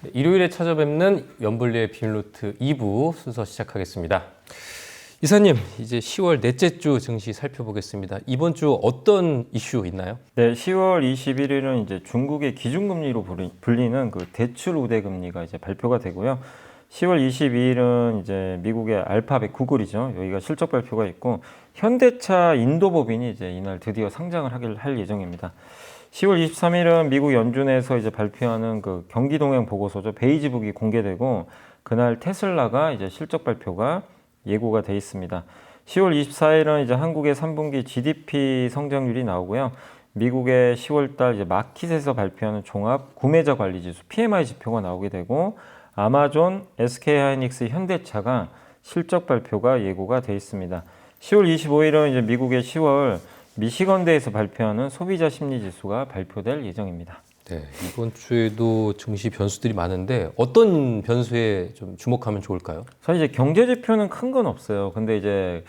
일요일에 찾아뵙는 연불리의 비밀노트 2부 순서 시작하겠습니다. 이사님, 이제 10월 넷째 주 증시 살펴보겠습니다. 이번 주 어떤 이슈 있나요? 네, 10월 21일은 이제 중국의 기준금리로 불리는 그 대출 우대 금리가 이제 발표가 되고요. 10월 22일은 이제 미국의 알파벳 구글이죠. 여기가 실적 발표가 있고 현대차 인도법인이 이제 이날 드디어 상장을 할 예정입니다. 10월 23일은 미국 연준에서 이제 발표하는 그 경기 동향 보고서죠. 베이지북이 공개되고 그날 테슬라가 이제 실적 발표가 예고가 돼 있습니다. 10월 24일은 이제 한국의 3분기 GDP 성장률이 나오고요. 미국의 10월달 이제 마켓에서 발표하는 종합 구매자 관리 지수 PMI 지표가 나오게 되고 아마존, SK하이닉스, 현대차가 실적 발표가 예고가 돼 있습니다. 10월 25일은 이제 미국의 10월 미시건대에서 발표하는 소비자 심리 지수가 발표될 예정입니다. 네, 이번 주에도 증시 변수들이 많은데 어떤 변수에 좀 주목하면 좋을까요? 사실 이제 경제 지표는 큰 건 없어요. 근데 이제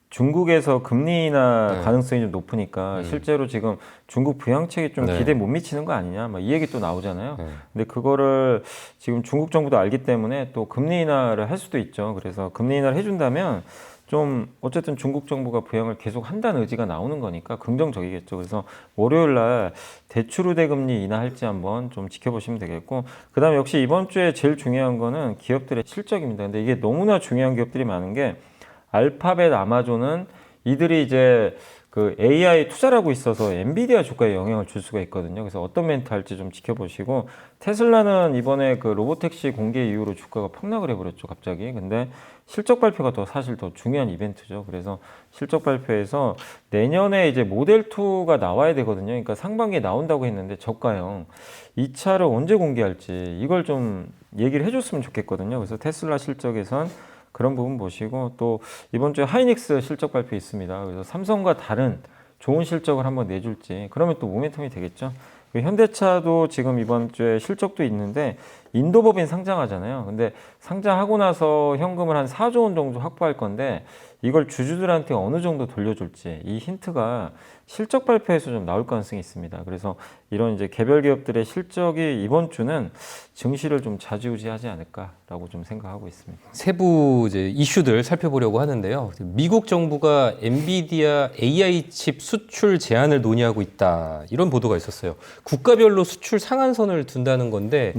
중국에서 금리 인하 가능성이 좀 높으니까 실제로 지금 중국 부양책이 좀 기대 못 미치는 거 아니냐 막 이 얘기 또 나오잖아요. 근데 그거를 지금 중국 정부도 알기 때문에 또 금리 인하를 할 수도 있죠. 그래서 금리 인하를 해준다면 좀 어쨌든 중국 정부가 부양을 계속 한다는 의지가 나오는 거니까 긍정적이겠죠. 그래서 월요일 날 대출 우대 금리 인하할지 한번 좀 지켜보시면 되겠고, 그다음에 역시 이번 주에 제일 중요한 거는 기업들의 실적입니다. 근데 이게 너무나 중요한 기업들이 많은 게 알파벳, 아마존은 이들이 이제 그 AI 투자를 하고 있어서 엔비디아 주가에 영향을 줄 수가 있거든요. 그래서 어떤 멘트 할지 좀 지켜보시고, 테슬라는 이번에 그 로보택시 공개 이후로 주가가 폭락을 해버렸죠, 갑자기. 근데 실적 발표가 사실 더 중요한 이벤트죠. 그래서 실적 발표에서 내년에 이제 모델 2가 나와야 되거든요. 그러니까 상반기에 나온다고 했는데 저가형 이 차를 언제 공개할지 이걸 좀 얘기를 해줬으면 좋겠거든요. 그래서 테슬라 실적에선 그런 부분 보시고, 또 이번 주에 하이닉스 실적 발표 있습니다. 그래서 삼성과 다른 좋은 실적을 한번 내줄지, 그러면 또 모멘텀이 되겠죠. 현대차도 지금 이번 주에 실적도 있는데 인도법인 상장하잖아요. 근데 상장하고 나서 현금을 한 4조 원 정도 확보할 건데 이걸 주주들한테 어느 정도 돌려줄지 이 힌트가 실적 발표에서 좀 나올 가능성이 있습니다. 그래서 이런 이제 개별 기업들의 실적이 이번 주는 증시를 좀 좌지우지하지 않을까라고 좀 생각하고 있습니다. 세부 이제 이슈들 살펴보려고 하는데요. 미국 정부가 엔비디아 AI 칩 수출 제한을 논의하고 있다, 이런 보도가 있었어요. 국가별로 수출 상한선을 둔다는 건데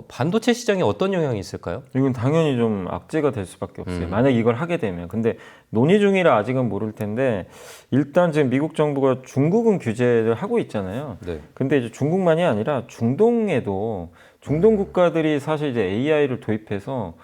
반도체 시장에 어떤 영향이 있을까요? 이건 당연히 좀 악재가 될 수밖에 없어요. 만약 이걸 하게 되면. 근데 논의 중이라 아직은 모를 텐데 일단 지금 미국 정부가 중국은 규제를 하고 있잖아요. 네. 근데 이제 중국만이 아니라 중동에도 중동 국가들이 사실 이제 AI를 도입해서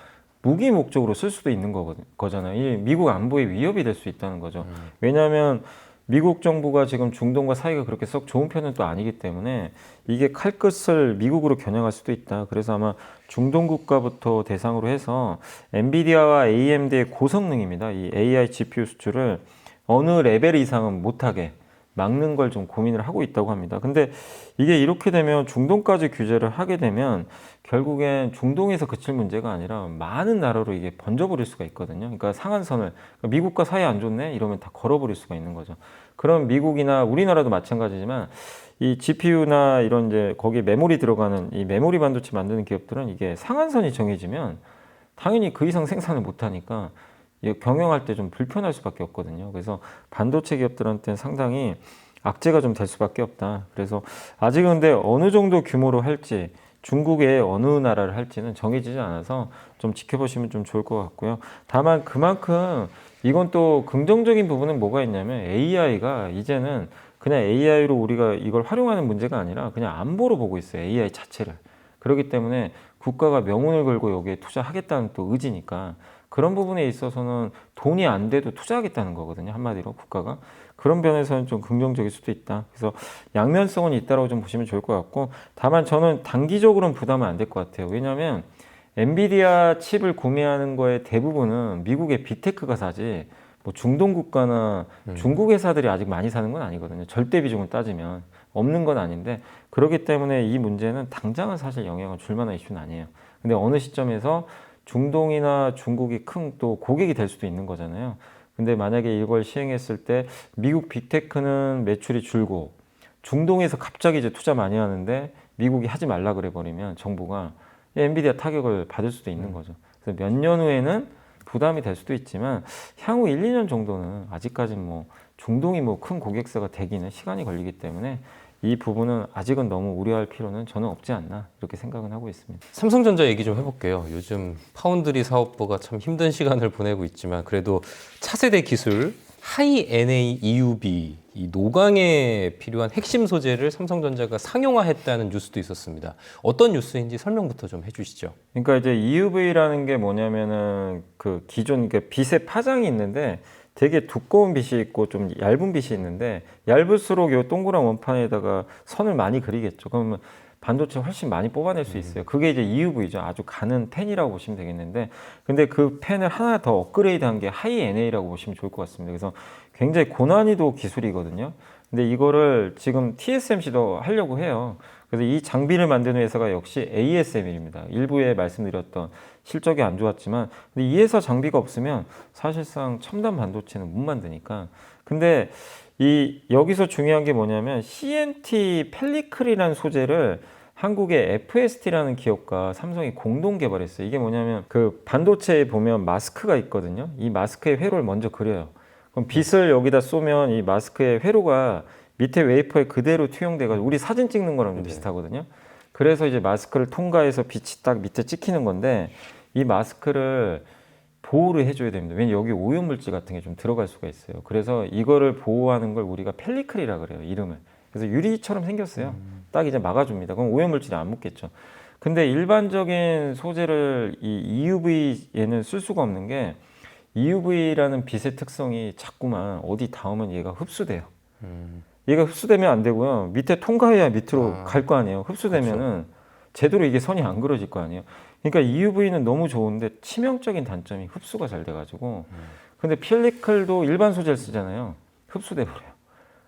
무기 목적으로 쓸 수도 있는 거잖아요. 이 미국 안보에 위협이 될 수 있다는 거죠. 왜냐하면 미국 정부가 지금 중동과 사이가 그렇게 썩 좋은 편은 또 아니기 때문에 이게 칼끝을 미국으로 겨냥할 수도 있다. 그래서 아마 중동 국가부터 대상으로 해서 엔비디아와 AMD의 고성능입니다. 이 AI GPU 수출을 어느 레벨 이상은 못하게 막는 걸 좀 고민을 하고 있다고 합니다. 근데 이게 이렇게 되면 중동까지 규제를 하게 되면 결국엔 중동에서 그칠 문제가 아니라 많은 나라로 이게 번져버릴 수가 있거든요. 그러니까 상한선을, 미국과 사이 안 좋네 이러면 다 걸어버릴 수가 있는 거죠. 그럼 미국이나 우리나라도 마찬가지지만 이 GPU나 이런 이제 거기에 메모리 들어가는 이 메모리 반도체 만드는 기업들은 이게 상한선이 정해지면 당연히 그 이상 생산을 못 하니까 경영할 때 좀 불편할 수밖에 없거든요. 그래서 반도체 기업들한테는 상당히 악재가 좀 될 수밖에 없다. 그래서 아직은 근데 어느 정도 규모로 할지, 중국의 어느 나라를 할지는 정해지지 않아서 좀 지켜보시면 좀 좋을 것 같고요. 다만 그만큼 이건 또 긍정적인 부분은 뭐가 있냐면 AI가 이제는 그냥 AI로 우리가 이걸 활용하는 문제가 아니라 그냥 안보로 보고 있어요. AI 자체를. 그렇기 때문에 국가가 명운을 걸고 여기에 투자하겠다는 또 의지니까 그런 부분에 있어서는 돈이 안 돼도 투자하겠다는 거거든요. 한마디로 국가가. 그런 면에서는 좀 긍정적일 수도 있다. 그래서 양면성은 있다고 좀 보시면 좋을 것 같고, 다만 저는 단기적으로는 부담은 안 될 것 같아요. 왜냐하면 엔비디아 칩을 구매하는 거의 대부분은 미국의 빅테크가 사지 뭐 중동 국가나 중국 회사들이 아직 많이 사는 건 아니거든요. 절대 비중을 따지면 없는 건 아닌데, 그렇기 때문에 이 문제는 당장은 사실 영향을 줄 만한 이슈는 아니에요. 근데 어느 시점에서 중동이나 중국이 큰 또 고객이 될 수도 있는 거잖아요. 근데 만약에 이걸 시행했을 때 미국 빅테크는 매출이 줄고 중동에서 갑자기 이제 투자 많이 하는데 미국이 하지 말라 그래 버리면 정부가 엔비디아 타격을 받을 수도 있는 거죠. 그래서 몇 년 후에는 부담이 될 수도 있지만 향후 1, 2년 정도는 아직까지는 뭐 중동이 뭐 큰 고객사가 되기는 시간이 걸리기 때문에 이 부분은 아직은 너무 우려할 필요는 저는 없지 않나 이렇게 생각은 하고 있습니다. 삼성전자 얘기 좀 해볼게요. 요즘 파운드리 사업부가 참 힘든 시간을 보내고 있지만 그래도 차세대 기술 하이 NA EUV 이 노광에 필요한 핵심 소재를 삼성전자가 상용화했다는 뉴스도 있었습니다. 어떤 뉴스인지 설명부터 좀 해주시죠. 그러니까 이제 EUV라는 게 뭐냐면은 그 기존 그 빛의 파장이 있는데 되게 두꺼운 빛이 있고 좀 얇은 빛이 있는데 얇을수록 이 동그란 원판에다가 선을 많이 그리겠죠. 그러면 반도체 훨씬 많이 뽑아낼 수 있어요. 그게 이제 EUV죠. 아주 가는 펜이라고 보시면 되겠는데, 근데 그 펜을 하나 더 업그레이드한 게 하이 NA라고 보시면 좋을 것 같습니다. 그래서 굉장히 고난이도 기술이거든요. 근데 이거를 지금 TSMC도 하려고 해요. 그래서 이 장비를 만드는 회사가 역시 ASML입니다. 일부에 말씀드렸던 실적이 안 좋았지만, 근데 이 회사 장비가 없으면 사실상 첨단 반도체는 못 만드니까. 근데 여기서 중요한 게 뭐냐면 CNT 펠리클이라는 소재를 한국의 FST라는 기업과 삼성이 공동 개발했어요. 이게 뭐냐면 그 반도체에 보면 마스크가 있거든요. 이 마스크의 회로를 먼저 그려요. 그럼 빛을 여기다 쏘면 이 마스크의 회로가 밑에 웨이퍼에 그대로 투영돼가지고 우리 사진 찍는 거랑 좀 비슷하거든요. 그래서 이제 마스크를 통과해서 빛이 딱 밑에 찍히는 건데 이 마스크를 보호를 해줘야 됩니다. 왜냐면 여기 오염물질 같은 게 좀 들어갈 수가 있어요. 그래서 이거를 보호하는 걸 우리가 펠리클이라 그래요, 이름을. 그래서 유리처럼 생겼어요. 딱 이제 막아줍니다. 그럼 오염물질이 안 묻겠죠. 근데 일반적인 소재를 이 EUV에는 쓸 수가 없는 게 EUV라는 빛의 특성이 자꾸만 어디 닿으면 얘가 흡수돼요. 얘가 흡수되면 안 되고요. 밑에 통과해야 밑으로 갈 거 아니에요. 흡수되면은 제대로 이게 선이 안 그려질 거 아니에요. 그러니까 EUV는 너무 좋은데 치명적인 단점이 흡수가 잘 돼가지고 근데 펠리클도 일반 소재를 쓰잖아요. 흡수돼 버려요.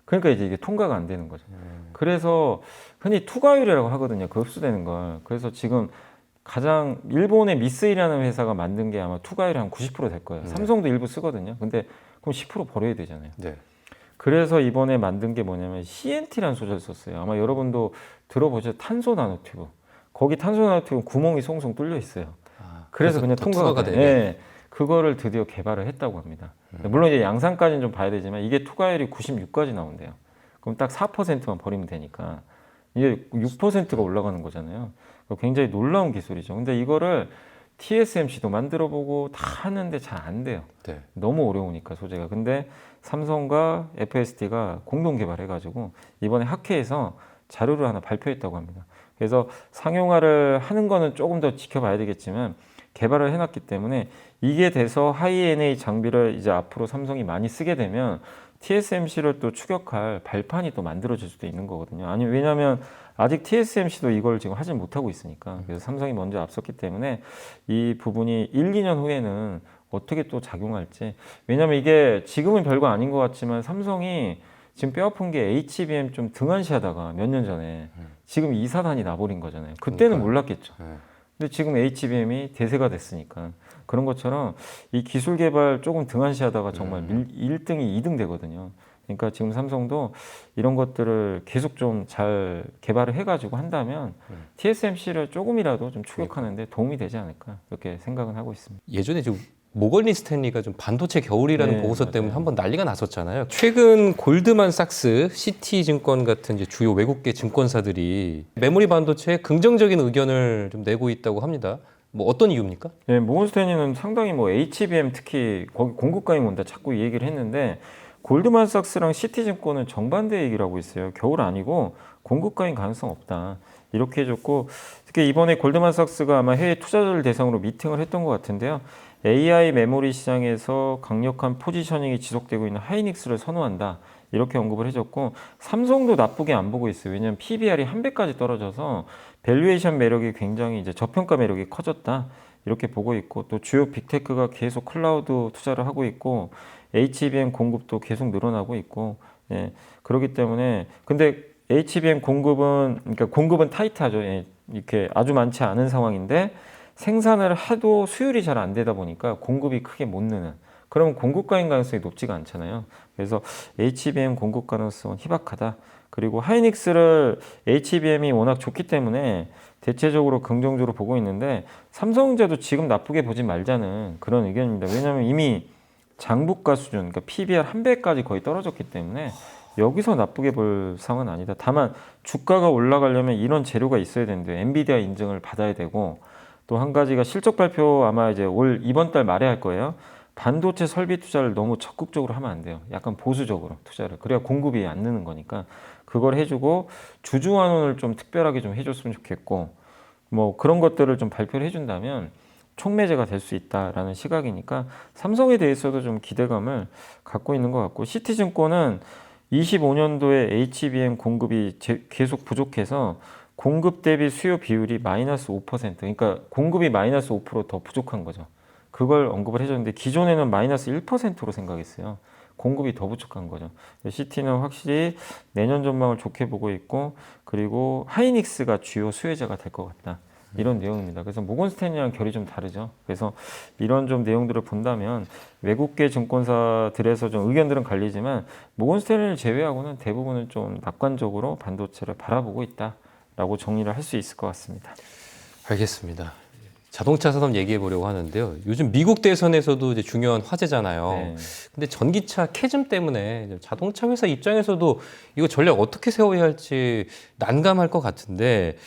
그러니까 이제 이게 통과가 안 되는 거죠. 그래서 흔히 투과율이라고 하거든요. 그 흡수되는 걸. 그래서 지금 가장 일본의 미쓰이라는 회사가 만든 게 아마 투과율이 한 90% 될 거예요. 삼성도 일부 쓰거든요. 근데 그럼 10% 버려야 되잖아요. 네. 그래서 이번에 만든 게 뭐냐면 CNT라는 소재를 썼어요. 아마 여러분도 들어보셨죠? 탄소 나노튜브. 거기 탄소 나노튜브 구멍이 송송 뚫려 있어요. 그래서 그냥 통과가 돼요. 네, 그거를 드디어 개발을 했다고 합니다. 물론 이제 양산까지는 좀 봐야 되지만 이게 투과율이 96까지 나온대요. 그럼 딱 4%만 버리면 되니까 이게 6%가 올라가는 거잖아요. 굉장히 놀라운 기술이죠. 근데 이거를 TSMC도 만들어보고 다 하는데 잘 안 돼요. 네. 너무 어려우니까 소재가. 근데 삼성과 FST가 공동 개발해가지고 이번에 학회에서 자료를 하나 발표했다고 합니다. 그래서 상용화를 하는 거는 조금 더 지켜봐야 되겠지만 개발을 해놨기 때문에 이게 돼서 하이 NA 장비를 이제 앞으로 삼성이 많이 쓰게 되면 TSMC를 또 추격할 발판이 또 만들어질 수도 있는 거거든요. 아니 왜냐하면 아직 TSMC도 이걸 지금 하지 못하고 있으니까. 그래서 삼성이 먼저 앞섰기 때문에 이 부분이 1, 2년 후에는 어떻게 또 작용할지. 왜냐하면 이게 지금은 별거 아닌 것 같지만 삼성이 지금 뼈아픈 게 HBM 좀 등한시하다가 몇 년 전에 지금 이 사단이 나버린 거잖아요. 그때는 몰랐겠죠. 근데 지금 HBM이 대세가 됐으니까 그런 것처럼 이 기술 개발 조금 등한시하다가 정말 1등이 2등 되거든요. 그러니까 지금 삼성도 이런 것들을 계속 좀 잘 개발을 해가지고 한다면 TSMC를 조금이라도 좀 추격하는데 도움이 되지 않을까 이렇게 생각은 하고 있습니다. 예전에 좀 모걸린 스탠리가 좀 반도체 겨울이라는 네, 보고서 때문에 맞아요. 한번 난리가 났었잖아요. 최근 골드만삭스, 시티증권 같은 이제 주요 외국계 증권사들이 메모리 반도체에 긍정적인 의견을 좀 내고 있다고 합니다. 뭐 어떤 이유입니까? 네, 모건스탠리는 상당히 뭐 HBM 특히 거기 공급가에 온다 자꾸 이 얘기를 했는데 골드만삭스랑 시티증권은 정반대 얘기를 하고 있어요. 겨울 아니고 공급가인 가능성 없다. 이렇게 해줬고 특히 이번에 골드만삭스가 아마 해외 투자자를 대상으로 미팅을 했던 것 같은데요. AI 메모리 시장에서 강력한 포지셔닝이 지속되고 있는 하이닉스를 선호한다. 이렇게 언급을 해줬고 삼성도 나쁘게 안 보고 있어요. 왜냐하면 PBR이 한 배까지 떨어져서 밸류에이션 매력이 굉장히 이제 저평가 매력이 커졌다. 이렇게 보고 있고 또 주요 빅테크가 계속 클라우드 투자를 하고 있고 HBM 공급도 계속 늘어나고 있고 예, 그렇기 때문에 근데 HBM 공급은 그러니까 공급은 타이트하죠. 예, 이렇게 아주 많지 않은 상황인데 생산을 해도 수율이 잘 안 되다 보니까 공급이 크게 못 느는 그러면 공급가인 가능성이 높지가 않잖아요. 그래서 HBM 공급 가능성은 희박하다. 그리고 하이닉스를 HBM이 워낙 좋기 때문에 대체적으로 긍정적으로 보고 있는데 삼성전자도 지금 나쁘게 보지 말자는 그런 의견입니다. 왜냐하면 이미 장부가 수준, 그러니까 PBR 한 배까지 거의 떨어졌기 때문에 여기서 나쁘게 볼 상황은 아니다. 다만 주가가 올라가려면 이런 재료가 있어야 되는데 엔비디아 인증을 받아야 되고 또 한 가지가 실적 발표 아마 이제 이번 달 말에 할 거예요. 반도체 설비 투자를 너무 적극적으로 하면 안 돼요. 약간 보수적으로 투자를. 그래야 공급이 안 느는 거니까 그걸 해주고 주주환원을 좀 특별하게 좀 해줬으면 좋겠고 뭐 그런 것들을 좀 발표를 해준다면 촉매제가 될 수 있다라는 시각이니까 삼성에 대해서도 좀 기대감을 갖고 있는 것 같고 시티증권은 25년도에 HBM 공급이 계속 부족해서 공급 대비 수요 비율이 마이너스 5%, 그러니까 공급이 마이너스 5%더 부족한 거죠. 그걸 언급을 해줬는데 기존에는 마이너스 1%로 생각했어요. 공급이 더 부족한 거죠. CT는 확실히 내년 전망을 좋게 보고 있고 그리고 하이닉스가 주요 수혜자가 될 것 같다. 이런 내용입니다. 그래서 모건스탠리랑 결이 좀 다르죠. 그래서 이런 좀 내용들을 본다면 외국계 증권사들에서 좀 의견들은 갈리지만 모건스탠리를 제외하고는 대부분은 좀 낙관적으로 반도체를 바라보고 있다라고 정리를 할 수 있을 것 같습니다. 알겠습니다. 자동차 산업 얘기해 보려고 하는데요. 요즘 미국 대선에서도 이제 중요한 화제잖아요. 네. 근데 전기차 캐즘 때문에 자동차 회사 입장에서도 이거 전략 어떻게 세워야 할지 난감할 것 같은데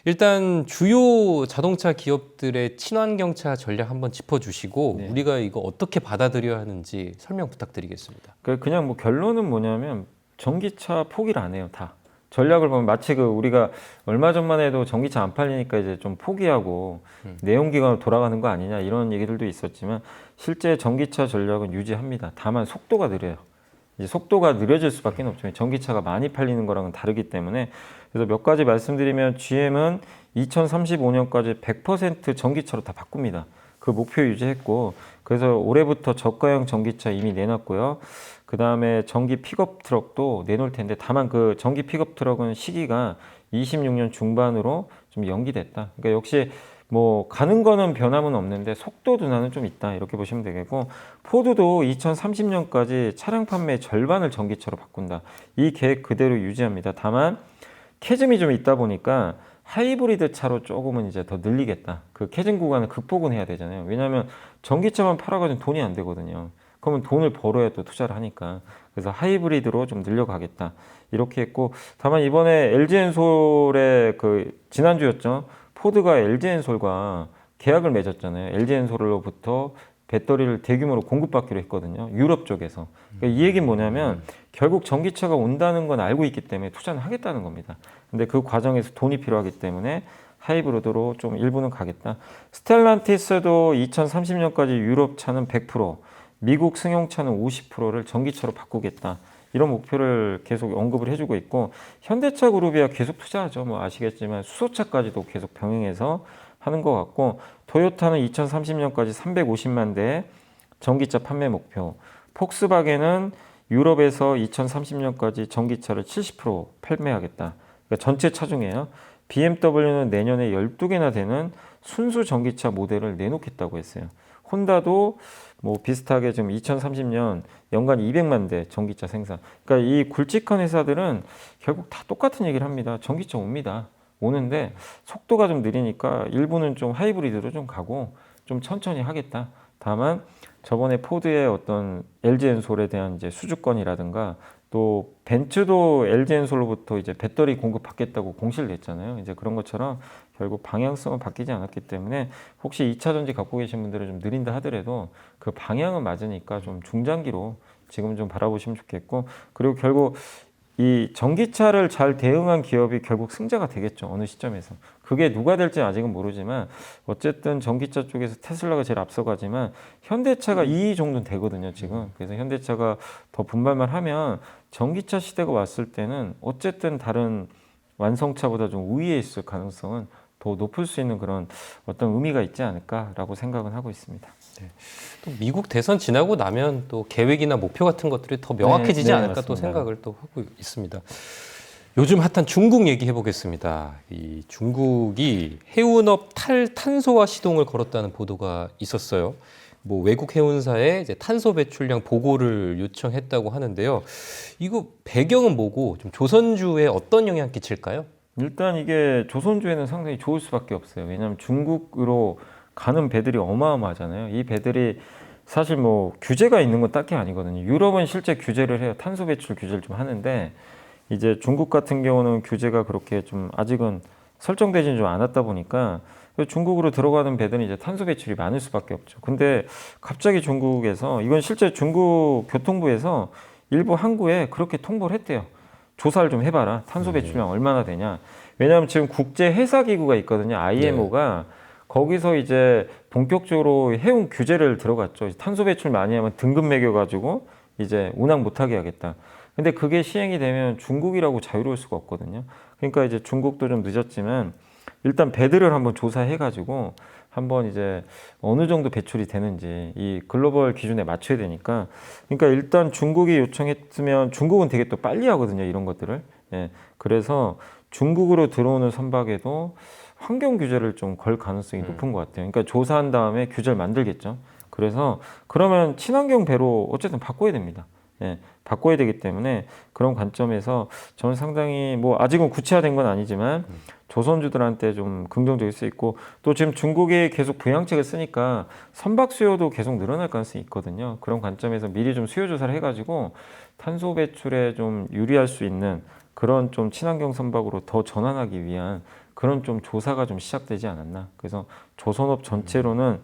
일단 주요 자동차 기업들의 친환경차 전략 한번 짚어주시고 네. 우리가 이거 어떻게 받아들여야 하는지 설명 부탁드리겠습니다. 그냥 뭐 결론은 뭐냐면 전기차 포기를 안 해요, 다. 전략을 보면 마치 우리가 얼마 전만 해도 전기차 안 팔리니까 이제 좀 포기하고 내연기관으로 돌아가는 거 아니냐 이런 얘기들도 있었지만 실제 전기차 전략은 유지합니다. 다만 속도가 느려요. 이제 속도가 느려질 수밖에 없죠. 전기차가 많이 팔리는 거랑은 다르기 때문에 그래서 몇 가지 말씀드리면 GM은 2035년까지 100% 전기차로 다 바꿉니다. 그 목표 유지했고 그래서 올해부터 저가형 전기차 이미 내놨고요. 그 다음에 전기 픽업 트럭도 내놓을 텐데 다만 그 전기 픽업 트럭은 시기가 26년 중반으로 좀 연기됐다. 그러니까 역시 뭐 가는 거는 변함은 없는데 속도 둔화는 좀 있다 이렇게 보시면 되겠고 포드도 2030년까지 차량 판매 절반을 전기차로 바꾼다. 이 계획 그대로 유지합니다. 다만 캐즘이 좀 있다 보니까 하이브리드 차로 조금은 이제 더 늘리겠다. 그 캐즘 구간을 극복은 해야 되잖아요. 왜냐하면 전기차만 팔아가지고 돈이 안 되거든요. 그러면 돈을 벌어야 또 투자를 하니까. 그래서 하이브리드로 좀 늘려가겠다. 이렇게 했고 다만 이번에 LG엔솔의 그 지난주였죠. 포드가 LG엔솔과 계약을 맺었잖아요. LG엔솔로부터 배터리를 대규모로 공급받기로 했거든요. 유럽 쪽에서. 그러니까 이 얘기는 뭐냐면 결국 전기차가 온다는 건 알고 있기 때문에 투자는 하겠다는 겁니다. 근데 그 과정에서 돈이 필요하기 때문에 하이브리드로 좀 일부는 가겠다. 스텔란티스도 2030년까지 유럽 차는 100%, 미국 승용차는 50%를 전기차로 바꾸겠다. 이런 목표를 계속 언급을 해주고 있고 현대차 그룹이야 계속 투자하죠. 뭐 아시겠지만 수소차까지도 계속 병행해서 하는 것 같고 토요타는 2030년까지 350만 대 전기차 판매 목표, 폭스바겐은 유럽에서 2030년까지 전기차를 70% 판매하겠다. 그러니까 전체 차 중에요. BMW는 내년에 12개나 되는 순수 전기차 모델을 내놓겠다고 했어요. 혼다도 뭐 비슷하게 지금 2030년 연간 200만 대 전기차 생산. 그러니까 이 굵직한 회사들은 결국 다 똑같은 얘기를 합니다. 전기차 옵니다. 오는데 속도가 좀 느리니까 일부는 좀 하이브리드로 좀 가고 좀 천천히 하겠다. 다만 저번에 포드의 어떤 LG엔솔에 대한 이제 수주권이라든가 또 벤츠도 LG엔솔로부터 이제 배터리 공급 받겠다고 공시를 냈잖아요. 이제 그런 것처럼 결국 방향성은 바뀌지 않았기 때문에 혹시 2차 전지 갖고 계신 분들은 좀 느린다 하더라도 그 방향은 맞으니까 좀 중장기로 지금 좀 바라보시면 좋겠고 그리고 결국 이 전기차를 잘 대응한 기업이 결국 승자가 되겠죠. 어느 시점에서. 그게 누가 될지 아직은 모르지만 어쨌든 전기차 쪽에서 테슬라가 제일 앞서가지만 현대차가 2위 정도는 되거든요. 지금. 그래서 현대차가 더 분발만 하면 전기차 시대가 왔을 때는 어쨌든 다른 완성차보다 좀 우위에 있을 가능성은 더 높을 수 있는 그런 어떤 의미가 있지 않을까라고 생각은 하고 있습니다. 네. 또 미국 대선 지나고 나면 또 계획이나 목표 같은 것들이 더 명확해지지 않을까 맞습니다. 또 생각을 또 하고 있습니다. 요즘 핫한 중국 얘기해 보겠습니다. 이 중국이 해운업 탈탄소화 시동을 걸었다는 보도가 있었어요. 뭐 외국 해운사에 이제 탄소 배출량 보고를 요청했다고 하는데요. 이거 배경은 뭐고 좀 조선주에 어떤 영향 끼칠까요? 일단 이게 조선주에는 상당히 좋을 수밖에 없어요. 왜냐하면 중국으로 가는 배들이 어마어마하잖아요. 이 배들이 사실 뭐 규제가 있는 건 딱히 아니거든요. 유럽은 실제 규제를 해요. 탄소 배출 규제를 좀 하는데 이제 중국 같은 경우는 규제가 그렇게 좀 아직은 설정되지는 좀 않았다 보니까 중국으로 들어가는 배들은 이제 탄소 배출이 많을 수밖에 없죠. 근데 갑자기 중국에서 이건 실제 중국 교통부에서 일부 항구에 그렇게 통보를 했대요. 조사를 좀 해봐라. 탄소 배출량 얼마나 되냐. 왜냐하면 지금 국제 해사 기구가 있거든요. IMO가 거기서 이제 본격적으로 해운 규제를 들어갔죠. 탄소 배출 많이 하면 등급 매겨가지고 이제 운항 못하게 하겠다. 근데 그게 시행이 되면 중국이라고 자유로울 수가 없거든요. 그러니까 이제 중국도 좀 늦었지만 일단 배들을 한번 조사해가지고 한번 이제 어느 정도 배출이 되는지 이 글로벌 기준에 맞춰야 되니까 그러니까 일단 중국이 요청했으면 중국은 되게 또 빨리 하거든요. 이런 것들을. 예. 그래서 중국으로 들어오는 선박에도 환경 규제를 좀 걸 가능성이 높은 것 같아요. 그러니까 조사한 다음에 규제를 만들겠죠. 그래서 그러면 친환경 배로 어쨌든 바꿔야 됩니다. 예, 바꿔야 되기 때문에 그런 관점에서 저는 상당히 뭐 아직은 구체화된 건 아니지만 조선주들한테 좀 긍정적일 수 있고 또 지금 중국이 계속 부양책을 쓰니까 선박 수요도 계속 늘어날 가능성이 있거든요. 그런 관점에서 미리 좀 수요 조사를 해가지고 탄소 배출에 좀 유리할 수 있는 그런 좀 친환경 선박으로 더 전환하기 위한 그런 좀 조사가 좀 시작되지 않았나. 그래서 조선업 전체로는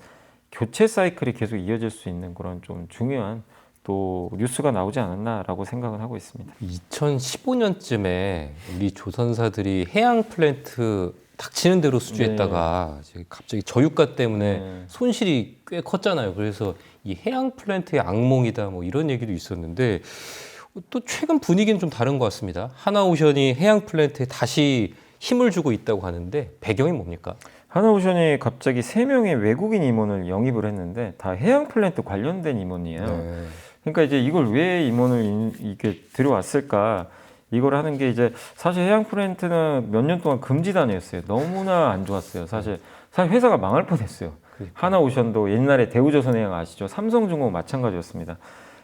교체 사이클이 계속 이어질 수 있는 그런 좀 중요한 또 뉴스가 나오지 않았나라고 생각은 하고 있습니다. 2015년쯤에 우리 조선사들이 해양 플랜트 닥치는 대로 수주했다가 갑자기 저유가 때문에 손실이 꽤 컸잖아요. 그래서 이 해양 플랜트의 악몽이다 뭐 이런 얘기도 있었는데 또 최근 분위기는 좀 다른 것 같습니다. 하나오션이 해양 플랜트에 다시 힘을 주고 있다고 하는데 배경이 뭡니까? 하나오션이 갑자기 3명의 외국인 임원을 영입을 했는데 다 해양 플랜트 관련된 임원이에요. 그러니까 이제 이걸 왜 임원을 이렇게 들여왔을까? 이걸 하는 게 이제 사실 해양 플랜트는 몇 년 동안 금지 단위였어요. 너무나 안 좋았어요. 사실 회사가 망할 뻔했어요. 하나오션도 옛날에 대우조선해양 아시죠? 삼성중공업 마찬가지였습니다.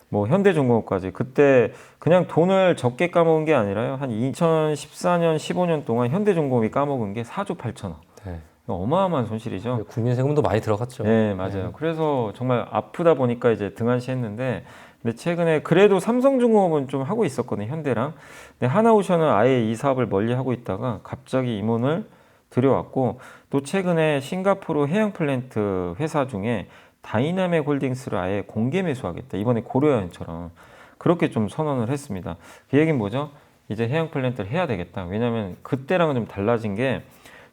뭐 현대중공업까지 그때 그냥 돈을 적게 까먹은 게 아니라요. 한 2014년, 15년 동안 현대중공업이 까먹은 게 4조 8천억. 네. 어마어마한 손실이죠. 국민 세금도 많이 들어갔죠. 네, 맞아요. 그래서 정말 아프다 보니까 이제 등한시했는데 근데 최근에 그래도 삼성중공업은 좀 하고 있었거든요, 현대랑. 근데 하나오션은 아예 이 사업을 멀리 하고 있다가 갑자기 임원을 들여왔고 또 최근에 싱가포르 해양 플랜트 회사 중에 다이나믹 홀딩스를 아예 공개 매수하겠다. 이번에 고려아연처럼 그렇게 좀 선언을 했습니다. 그 얘기는 뭐죠? 이제 해양 플랜트를 해야 되겠다. 왜냐하면 그때랑은 좀 달라진 게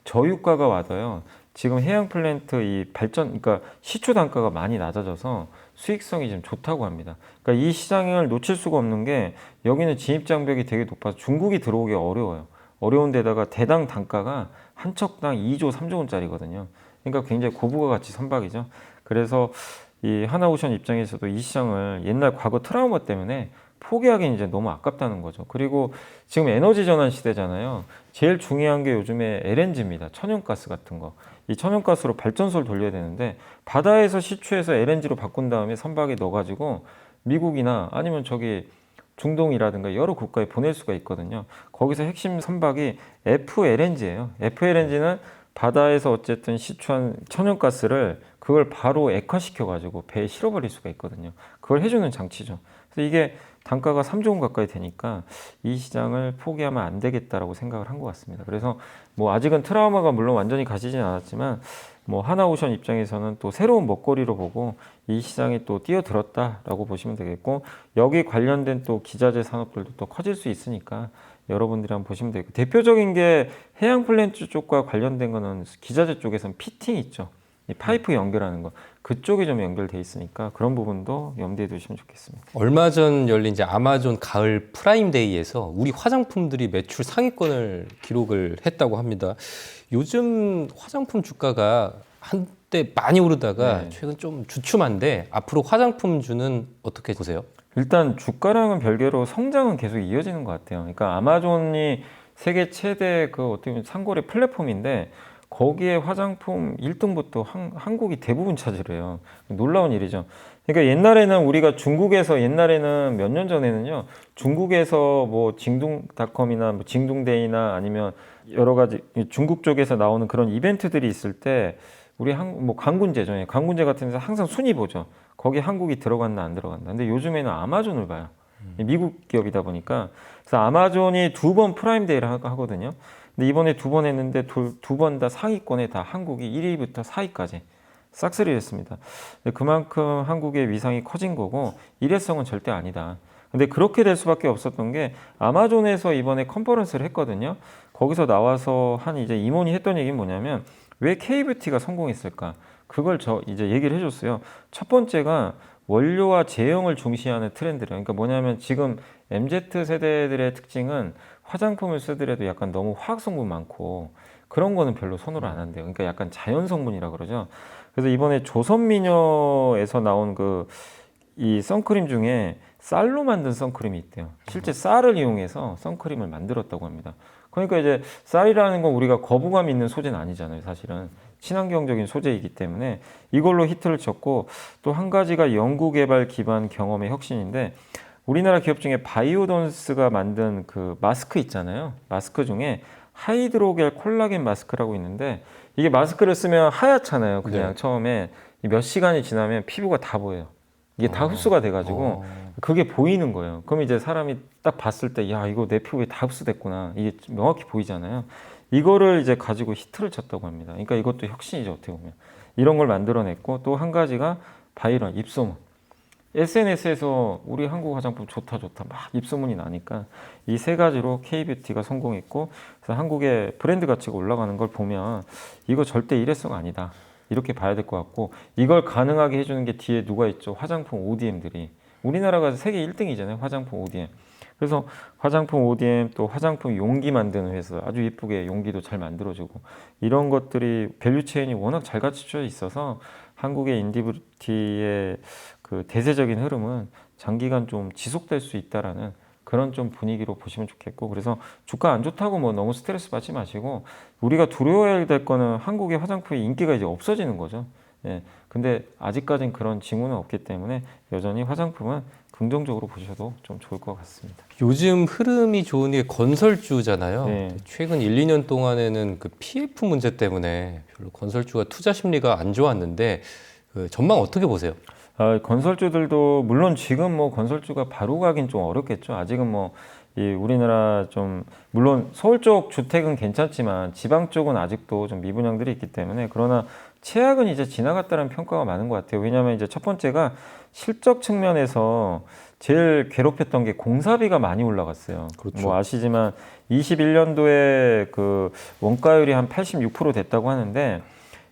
저유가가 와도요. 지금 해양 플랜트 이 발전, 그러니까 시초 단가가 많이 낮아져서 수익성이 좀 좋다고 합니다. 그러니까 이 시장을 놓칠 수가 없는 게 여기는 진입 장벽이 되게 높아서 중국이 들어오기 어려워요. 어려운 데다가 대당 단가가 한 척당 2조, 3조 원짜리거든요. 그러니까 굉장히 고부가 가치 선박이죠. 그래서 이 하나오션 입장에서도 이 시장을 옛날 과거 트라우마 때문에 포기하기는 이제 너무 아깝다는 거죠. 그리고 지금 에너지 전환 시대잖아요. 제일 중요한 게 요즘에 LNG입니다. 천연가스 같은 거. 이 천연가스로 발전소를 돌려야 되는데 바다에서 시추해서 LNG로 바꾼 다음에 선박에 넣어가지고 미국이나 아니면 저기 중동이라든가 여러 국가에 보낼 수가 있거든요. 거기서 핵심 선박이 FLNG예요. FLNG는 바다에서 어쨌든 시추한 천연가스를 그걸 바로 액화시켜가지고 배에 실어버릴 수가 있거든요. 그걸 해주는 장치죠. 그래서 이게 단가가 3조 원 가까이 되니까 이 시장을 포기하면 안 되겠다라고 생각을 한 것 같습니다. 그래서 뭐 아직은 트라우마가 물론 완전히 가시진 않았지만 뭐 하나오션 입장에서는 또 새로운 먹거리로 보고 이 시장에 또 뛰어들었다라고 보시면 되겠고 여기 관련된 또 기자재 산업들도 또 커질 수 있으니까 여러분들이 한번 보시면 되고 대표적인 게 해양 플랜트 쪽과 관련된 거는 기자재 쪽에서는 피팅 있죠. 이 파이프 연결하는 거 그쪽이 좀 연결돼 있으니까 그런 부분도 염두에 두시면 좋겠습니다. 얼마 전 열린 이제 아마존 가을 프라임데이에서 우리 화장품들이 매출 상위권을 기록을 했다고 합니다. 요즘 화장품 주가가 한때 많이 오르다가 최근 좀 주춤한데 앞으로 화장품주는 어떻게 보세요? 일단 주가랑은 별개로 성장은 계속 이어지는 것 같아요. 그러니까 아마존이 세계 최대 그 어떻게 보면 상거래 플랫폼인데 거기에 화장품 1등부터 한국이 대부분 차지해요. 놀라운 일이죠. 그러니까 옛날에는 우리가 중국에서 옛날에는 몇 년 전에는요. 중국에서 뭐 징둥닷컴이나 뭐 징둥데이나 아니면 여러 가지 중국 쪽에서 나오는 그런 이벤트들이 있을 때 우리 뭐 강군제죠. 강군제 같은 데서 항상 순위 보죠. 거기 한국이 들어갔나 안 들어갔나. 근데 요즘에는 아마존을 봐요. 미국 기업이다 보니까. 그래서 아마존이 2번 프라임데이를 하거든요. 근데 이번에 2번 했는데 두 번 다 상위권에 다 한국이 1위부터 4위까지 싹쓸이를 했습니다. 그만큼 한국의 위상이 커진 거고 일회성은 절대 아니다. 근데 그렇게 될 수밖에 없었던 게 아마존에서 이번에 컨퍼런스를 했거든요. 거기서 나와서 한 이제 임원이 했던 얘기는 뭐냐면 왜 K뷰티가 성공했을까? 그걸 이제 얘기를 해줬어요. 첫 번째가 원료와 제형을 중시하는 트렌드래요. 그러니까 뭐냐면 지금 MZ 세대들의 특징은 화장품을 쓰더라도 약간 너무 화학 성분 많고 그런 거는 별로 선호를 안 한대요. 그러니까 약간 자연 성분이라 그러죠. 그래서 이번에 조선미녀에서 나온 이 선크림 중에 쌀로 만든 선크림이 있대요. 실제 쌀을 이용해서 선크림을 만들었다고 합니다. 그러니까 이제 쌀이라는 건 우리가 거부감 있는 소재는 아니잖아요, 사실은. 친환경적인 소재이기 때문에 이걸로 히트를 쳤고 또 한 가지가 연구개발 기반 경험의 혁신인데 우리나라 기업 중에 바이오던스가 만든 그 마스크 있잖아요. 마스크 중에 하이드로겔 콜라겐 마스크라고 있는데 이게 마스크를 쓰면 하얗잖아요. 그냥 네. 처음에 몇 시간이 지나면 피부가 다 보여요. 이게 다 흡수가 돼가지고 그게 보이는 거예요. 그럼 이제 사람이 딱 봤을 때 야 이거 내 피부에 다 흡수됐구나. 이게 명확히 보이잖아요. 이거를 이제 가지고 히트를 쳤다고 합니다. 그러니까 이것도 혁신이죠 어떻게 보면. 이런 걸 만들어냈고 또 한 가지가 바이럴 입소문. SNS에서 우리 한국 화장품 좋다 막 입소문이 나니까 이 세 가지로 K뷰티가 성공했고 그래서 한국의 브랜드 가치가 올라가는 걸 보면 이거 절대 일회성 아니다. 이렇게 봐야 될 것 같고 이걸 가능하게 해주는 게 뒤에 누가 있죠? 화장품 ODM들이. 우리나라가 세계 1등이잖아요. 화장품 ODM. 그래서 화장품 ODM 또 화장품 용기 만드는 회사 아주 이쁘게 용기도 잘 만들어주고 이런 것들이 밸류체인이 워낙 잘 갖춰져 있어서 한국의 인디뷰티의 그 대세적인 흐름은 장기간 좀 지속될 수 있다라는 그런 좀 분위기로 보시면 좋겠고 그래서 주가 안 좋다고 뭐 너무 스트레스 받지 마시고 우리가 두려워해야 될 거는 한국의 화장품의 인기가 이제 없어지는 거죠. 예. 근데 아직까진 그런 징후는 없기 때문에 여전히 화장품은 긍정적으로 보셔도 좀 좋을 것 같습니다. 요즘 흐름이 좋은 게 건설주잖아요. 네. 최근 1, 2년 동안에는 그 PF 문제 때문에 별로 건설주가 투자 심리가 안 좋았는데 그 전망 어떻게 보세요? 건설주들도 물론 지금 뭐 건설주가 바로 가긴 좀 어렵겠죠. 아직은 뭐 이 우리나라 좀 물론 서울 쪽 주택은 괜찮지만 지방 쪽은 아직도 좀 미분양들이 있기 때문에 그러나 최악은 이제 지나갔다는 평가가 많은 것 같아요. 왜냐하면 이제 첫 번째가 실적 측면에서 제일 괴롭혔던 게 공사비가 많이 올라갔어요. 그렇죠. 뭐 아시지만 21년도에 그 원가율이 한 86% 됐다고 하는데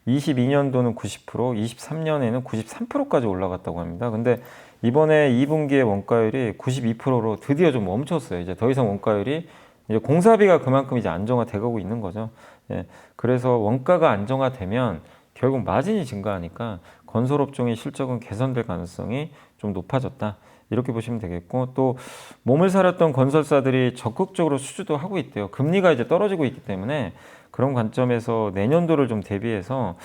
22년도는 90%, 23년에는 93%까지 올라갔다고 합니다. 근데 이번에 2분기에 원가율이 92%로 드디어 좀 멈췄어요. 이제 더 이상 원가율이 이제 공사비가 그만큼 이제 안정화돼가고 있는 거죠. 예, 그래서 원가가 안정화되면 결국 마진이 증가하니까 건설업종의 실적은 개선될 가능성이 좀 높아졌다. 이렇게 보시면 되겠고 또 몸을 사렸던 건설사들이 적극적으로 수주도 하고 있대요. 금리가 이제 떨어지고 있기 때문에 그런 관점에서 내년도를 좀 대비해서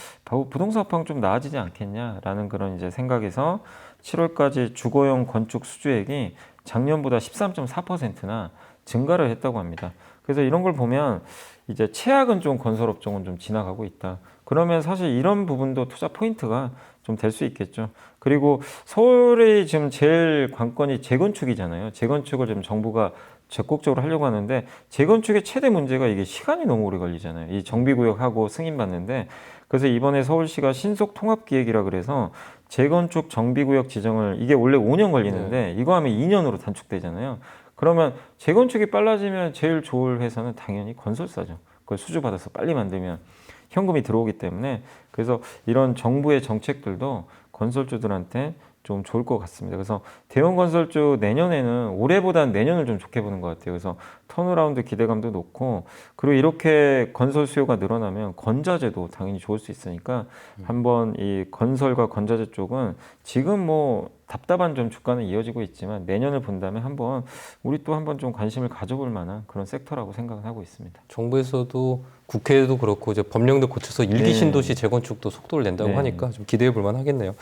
부동산 업황 좀 나아지지 않겠냐라는 그런 이제 생각에서 7월까지 주거용 건축 수주액이 작년보다 13.4%나 증가를 했다고 합니다. 그래서 이런 걸 보면 이제 최악은 좀 건설업종은 좀 지나가고 있다. 그러면 사실 이런 부분도 투자 포인트가 좀 될 수 있겠죠. 그리고 서울이 지금 제일 관건이 재건축이잖아요. 재건축을 지금 정부가 적극적으로 하려고 하는데 재건축의 최대 문제가 이게 시간이 너무 오래 걸리잖아요. 이 정비구역하고 승인받는데 그래서 이번에 서울시가 신속통합기획이라 그래서 재건축 정비구역 지정을 이게 원래 5년 걸리는데 이거 하면 2년으로 단축되잖아요. 그러면 재건축이 빨라지면 제일 좋을 회사는 당연히 건설사죠. 그걸 수주받아서 빨리 만들면 현금이 들어오기 때문에 그래서 이런 정부의 정책들도 건설주들한테 좀 좋을 것 같습니다. 그래서 대형 건설주 내년에는 올해보다는 내년을 좀 좋게 보는 것 같아요. 그래서 턴어라운드 기대감도 높고 그리고 이렇게 건설 수요가 늘어나면 건자재도 당연히 좋을 수 있으니까 한번 이 건설과 건자재 쪽은 지금 뭐 답답한 좀 주가는 이어지고 있지만 내년을 본다면 한번 우리 또 한번 좀 관심을 가져볼 만한 그런 섹터라고 생각을 하고 있습니다. 정부에서도 국회도 그렇고 이제 법령도 고쳐서 일기 네. 신도시 재건축도 속도를 낸다고 네. 하니까 좀 기대해 볼 만하겠네요.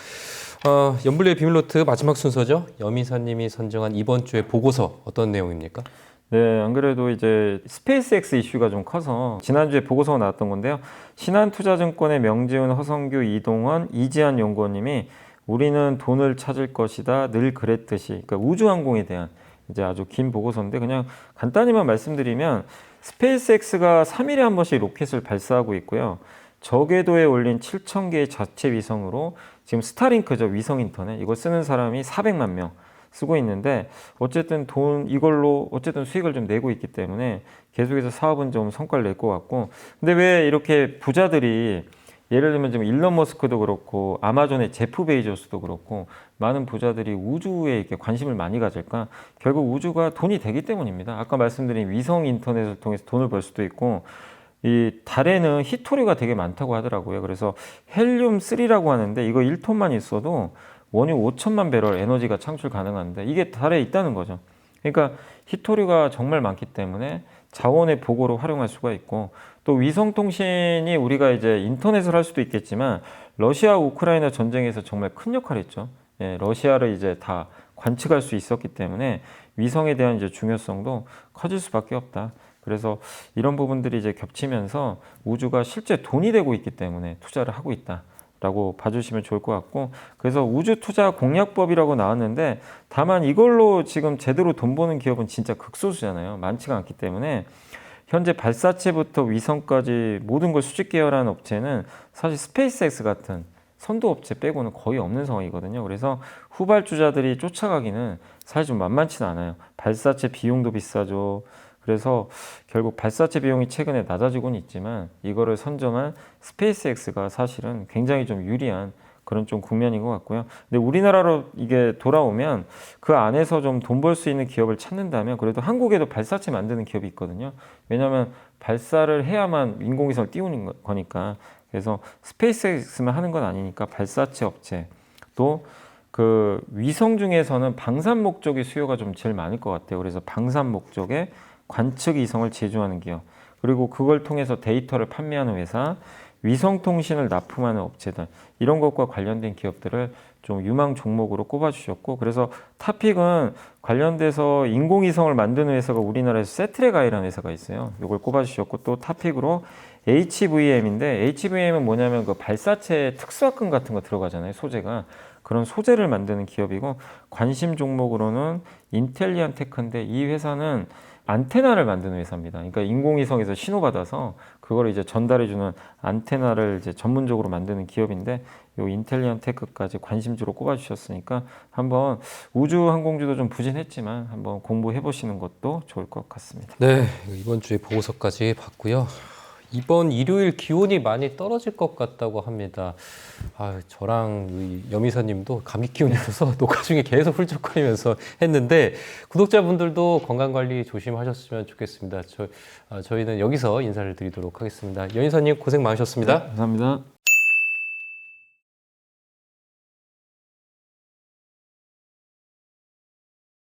연불리의 비밀노트 마지막 순서죠. 여미사님이 선정한 이번 주의 보고서 어떤 내용입니까? 네, 안 그래도 이제 스페이스X 이슈가 좀 커서 지난주에 보고서가 나왔던 건데요. 신한투자증권의 명지훈, 허성규, 이동원, 이지한 연구원님이 우리는 돈을 찾을 것이다. 늘 그랬듯이. 그러니까 우주항공에 대한 이제 아주 긴 보고서인데 그냥 간단히만 말씀드리면 스페이스X가 3일에 한 번씩 로켓을 발사하고 있고요. 저궤도에 올린 7,000개의 자체 위성으로 지금 스타링크죠. 위성 인터넷. 이걸 쓰는 사람이 400만 명 쓰고 있는데 어쨌든 이걸로 어쨌든 수익을 좀 내고 있기 때문에 계속해서 사업은 좀 성과를 낼 것 같고 근데 왜 이렇게 부자들이 예를 들면 지금 일론 머스크도 그렇고 아마존의 제프 베이조스도 그렇고 많은 부자들이 우주에 이렇게 관심을 많이 가질까? 결국 우주가 돈이 되기 때문입니다. 아까 말씀드린 위성 인터넷을 통해서 돈을 벌 수도 있고 이 달에는 히토류가 되게 많다고 하더라고요. 그래서 헬륨3라고 하는데 이거 1톤만 있어도 원유 5천만 배럴 에너지가 창출 가능한데 이게 달에 있다는 거죠. 그러니까 히토류가 정말 많기 때문에 자원의 보고로 활용할 수가 있고 또 위성통신이 우리가 이제 인터넷을 할 수도 있겠지만 러시아 우크라이나 전쟁에서 정말 큰 역할을 했죠. 예, 러시아를 이제 다 관측할 수 있었기 때문에 위성에 대한 이제 중요성도 커질 수밖에 없다. 그래서 이런 부분들이 이제 겹치면서 우주가 실제 돈이 되고 있기 때문에 투자를 하고 있다. 라고 봐주시면 좋을 것 같고 그래서 우주투자 공략법이라고 나왔는데 다만 이걸로 지금 제대로 돈 버는 기업은 진짜 극소수잖아요. 많지가 않기 때문에 현재 발사체부터 위성까지 모든 걸 수직 계열하는 업체는 사실 스페이스X 같은 선도 업체 빼고는 거의 없는 상황이거든요. 그래서 후발주자들이 쫓아가기는 사실 좀 만만치는 않아요. 발사체 비용도 비싸죠. 그래서 결국 발사체 비용이 최근에 낮아지고는 있지만 이거를 선점한 스페이스X가 사실은 굉장히 좀 유리한 그런 좀 국면인 것 같고요. 근데 우리나라로 이게 돌아오면 그 안에서 좀 돈 벌 수 있는 기업을 찾는다면 그래도 한국에도 발사체 만드는 기업이 있거든요. 왜냐하면 발사를 해야만 인공위성을 띄우는 거니까. 그래서 스페이스X만 하는 건 아니니까 발사체 업체 또 그 위성 중에서는 방산 목적의 수요가 좀 제일 많을 것 같아요. 그래서 방산 목적의 관측 이성을 제조하는 기업 그리고 그걸 통해서 데이터를 판매하는 회사 위성통신을 납품하는 업체들 이런 것과 관련된 기업들을 좀 유망 종목으로 꼽아주셨고 그래서 탑픽은 관련돼서 인공위성을 만드는 회사가 우리나라에서 세트레가이라는 회사가 있어요. 이걸 꼽아주셨고 또 탑픽으로 HVM인데 HVM은 뭐냐면 그 발사체 특수화금 같은 거 들어가잖아요. 소재가 그런 소재를 만드는 기업이고 관심 종목으로는 인텔리안 테크인데 이 회사는 안테나를 만드는 회사입니다. 그러니까 인공위성에서 신호받아서 그걸 이제 전달해주는 안테나를 이제 전문적으로 만드는 기업인데 요 인텔리언 테크까지 관심주로 꼽아주셨으니까 한번 우주항공주도 좀 부진했지만 한번 공부해 보시는 것도 좋을 것 같습니다. 네, 이번 주에 보고서까지 봤고요. 이번 일요일 기온이 많이 떨어질 것 같다고 합니다. 저랑 우리 여미사님도 감기 기운이 있어서 녹화 중에 계속 훌쩍거리면서 했는데 구독자분들도 건강관리 조심하셨으면 좋겠습니다. 저희는 여기서 인사를 드리도록 하겠습니다. 여미사님 고생 많으셨습니다. 네, 감사합니다.